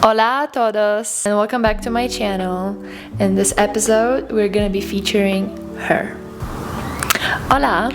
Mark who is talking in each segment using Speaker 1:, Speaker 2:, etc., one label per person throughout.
Speaker 1: Hola a todos and welcome back to my channel. In this episode, we're gonna be featuring her. Hola,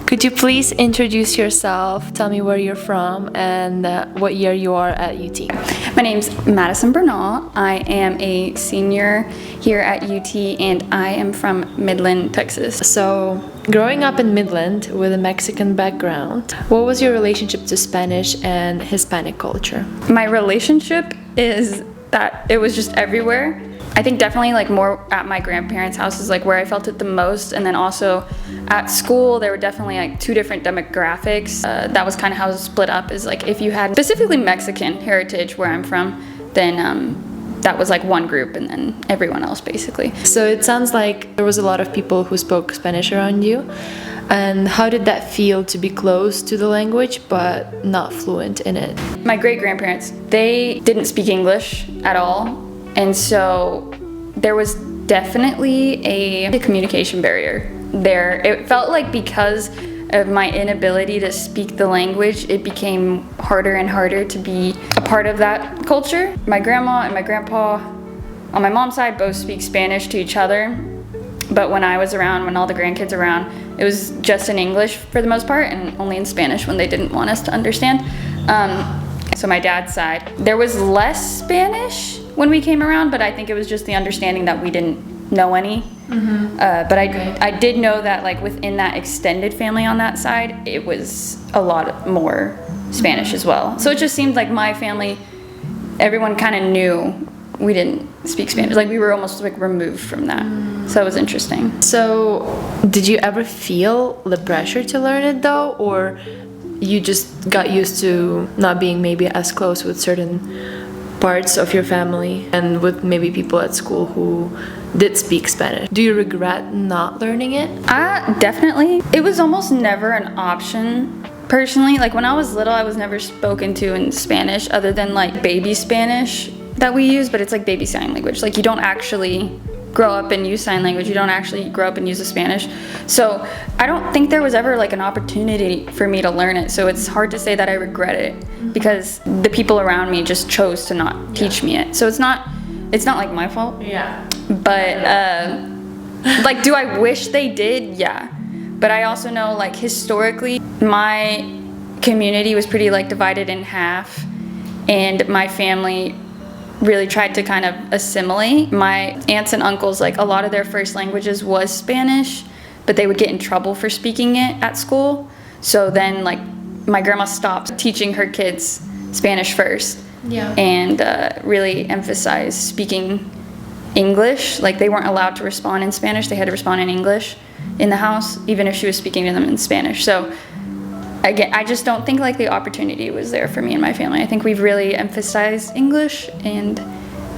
Speaker 1: could you please introduce yourself, tell me where you're from and what year you are at UT?
Speaker 2: My name's Madison Bernal. I am a senior here at UT and I am from Midland, Texas.
Speaker 1: So, growing up in Midland with a Mexican background, what was your relationship to Spanish and Hispanic culture?
Speaker 2: My relationship is that it was just everywhere. I think definitely like more at my grandparents' house is like where I felt it the most, and then also at school there were definitely like two different demographics. That was kind of how it was split up, is like if you had specifically Mexican heritage where I'm from, then that was like one group and then everyone else basically.
Speaker 1: So it sounds like there was a lot of people who spoke Spanish around you. And how did that feel to be close to the language but not fluent in it?
Speaker 2: My great-grandparents, they didn't speak English at all. And so there was definitely a communication barrier there. It felt like because of my inability to speak the language, it became harder and harder to be a part of that culture. My grandma and my grandpa on my mom's side both speak Spanish to each other. But when I was around, when all the grandkids were around, it was just in English for the most part and only in Spanish when they didn't want us to understand. So my dad's side, there was less Spanish when we came around, but I think it was just the understanding that we didn't know any. But I did know that like within that extended family on that side, it was a lot more Spanish as well. So it just seemed like my family, everyone kind of knew we didn't speak Spanish. Like we were almost like removed from that. So it was interesting.
Speaker 1: So did you ever feel the pressure to learn it though, or you just got used to not being maybe as close with certain parts of your family and with maybe people at school who did speak Spanish? Do you regret not learning it?
Speaker 2: Definitely. It was almost never an option. Personally, like when I was little, I was never spoken to in Spanish other than like baby Spanish that we use, but it's like baby sign language. Like you don't actually grow up and use sign language. You don't actually grow up and use the Spanish. So I don't think there was ever like an opportunity for me to learn it. So it's hard to say that I regret it because the people around me just chose to not teach me it. So it's not like my fault.
Speaker 1: Yeah.
Speaker 2: But like, do I wish they did? Yeah. But I also know like historically, my community was pretty like divided in half, and my family really tried to kind of assimilate. My aunts and uncles, like a lot of their first languages was Spanish, but they would get in trouble for speaking it at school. So then like my grandma stopped teaching her kids Spanish first.
Speaker 1: Yeah.
Speaker 2: And really emphasized speaking English. Like they weren't allowed to respond in Spanish, they had to respond in English in the house, even if she was speaking to them in Spanish. So again, I just don't think like the opportunity was there for me and my family. I think we've really emphasized English and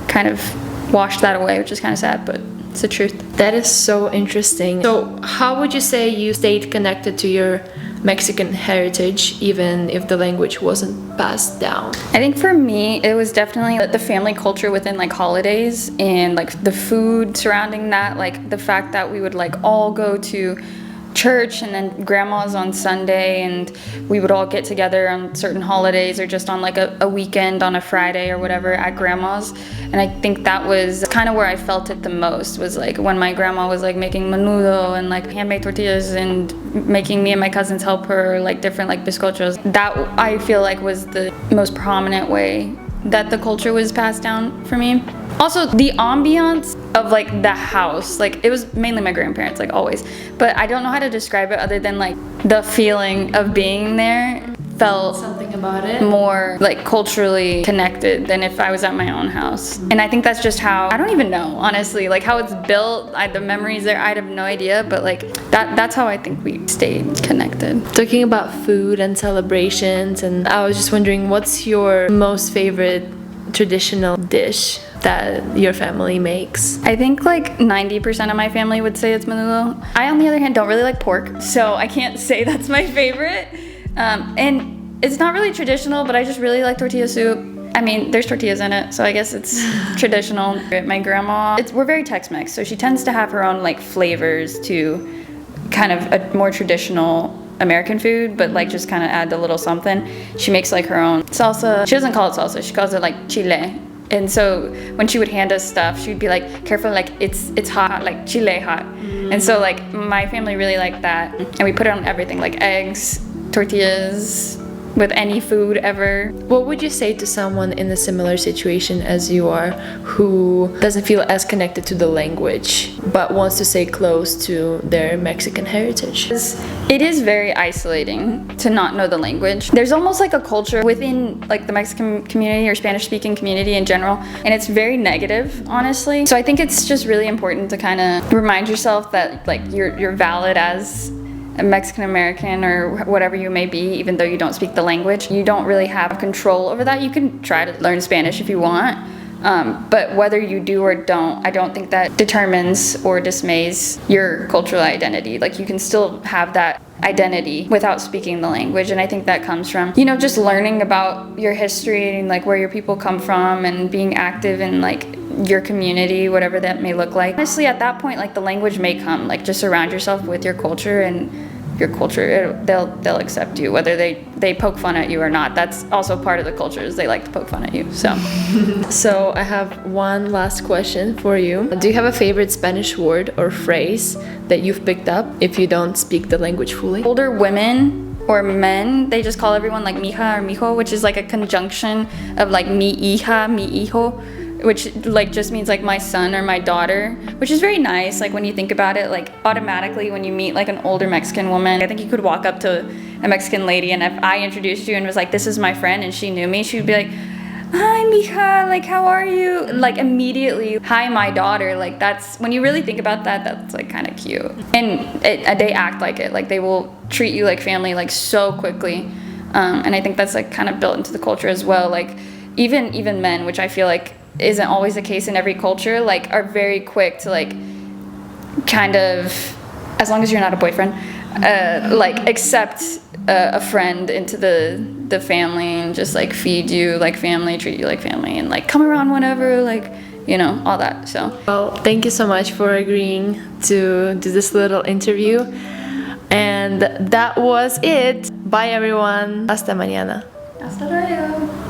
Speaker 2: kind of washed that away, which is kind of sad, but it's the truth.
Speaker 1: That is so interesting. So how would you say you stayed connected to your Mexican heritage even if the language wasn't passed down?
Speaker 2: I think for me, it was definitely the family culture within like holidays and like the food surrounding that, like the fact that we would like all go to church and then grandma's on Sunday, and we would all get together on certain holidays or just on like a weekend on a Friday or whatever at grandma's. And I think that was kind of where I felt it the most, was like when my grandma was like making menudo and like handmade tortillas and making me and my cousins help her like different like bizcochos. That I feel like was the most prominent way that the culture was passed down for me. Also, the ambiance of like the house, like it was mainly my grandparents, like always, but I don't know how to describe it other than like the feeling of being there felt
Speaker 1: something about it
Speaker 2: more like culturally connected than if I was at my own house. And I think that's just how, I don't even know honestly, like how it's built, the memories there, I have no idea, but like that's how I think we stayed connected.
Speaker 1: Talking about food and celebrations, and I was just wondering, what's your most favorite traditional dish that your family makes?
Speaker 2: I think like 90% of my family would say it's menudo. I, on the other hand, don't really like pork, so I can't say that's my favorite. And it's not really traditional, but I just really like tortilla soup. I mean, there's tortillas in it, so I guess it's traditional. My grandma, we're very Tex-Mex, so she tends to have her own like flavors to kind of a more traditional American food, but like just kind of add a little something. She makes like her own salsa. She doesn't call it salsa, she calls it like chile. And so when she would hand us stuff, she'd be like, careful, like it's hot, like chile hot. And so like my family really liked that. And we put it on everything, like eggs, tortillas, with any food ever.
Speaker 1: What would you say to someone in a similar situation as you are, who doesn't feel as connected to the language but wants to stay close to their Mexican heritage?
Speaker 2: It is very isolating to not know the language. There's almost like a culture within like the Mexican community or Spanish speaking community in general, and it's very negative, honestly. So I think it's just really important to kind of remind yourself that like you're valid as a Mexican American or whatever you may be, even though you don't speak the language. You don't really have control over that. You can try to learn Spanish if you want, but whether you do or don't, I don't think that determines or dismays your cultural identity. Like you can still have that identity without speaking the language, and I think that comes from, you know, just learning about your history and like where your people come from and being active in like your community, whatever that may look like. Honestly, at that point, like the language may come. Like just surround yourself with your culture, and your culture, they'll accept you, whether they poke fun at you or not. That's also part of the culture, is they like to poke fun at you. So
Speaker 1: So I have one last question for you. Do you have a favorite Spanish word or phrase that you've picked up if you don't speak the language fully?
Speaker 2: older women or men, they just call everyone like mija or mijo, which is like a conjunction of like mi hija, mi hijo, which like just means like my son or my daughter, which is very nice. Like when you think about it, like automatically when you meet like an older Mexican woman, I think you could walk up to a Mexican lady, and if I introduced you and was like, this is my friend, and she knew me, she'd be like, hi mija, like how are you? Like immediately, hi my daughter. Like that's, when you really think about that, that's like kind of cute. And they act like it, like they will treat you like family like so quickly. And I think that's like kind of built into the culture as well. Like even men, which I feel like isn't always the case in every culture, like are very quick to like kind of, as long as you're not a boyfriend, like accept a friend into the family and just like feed you like family, treat you like family, and like come around whenever, like, you know, all that. So
Speaker 1: Well, thank you so much for agreeing to do this little interview. And that was it. Bye everyone. Hasta mañana.
Speaker 2: hasta luego.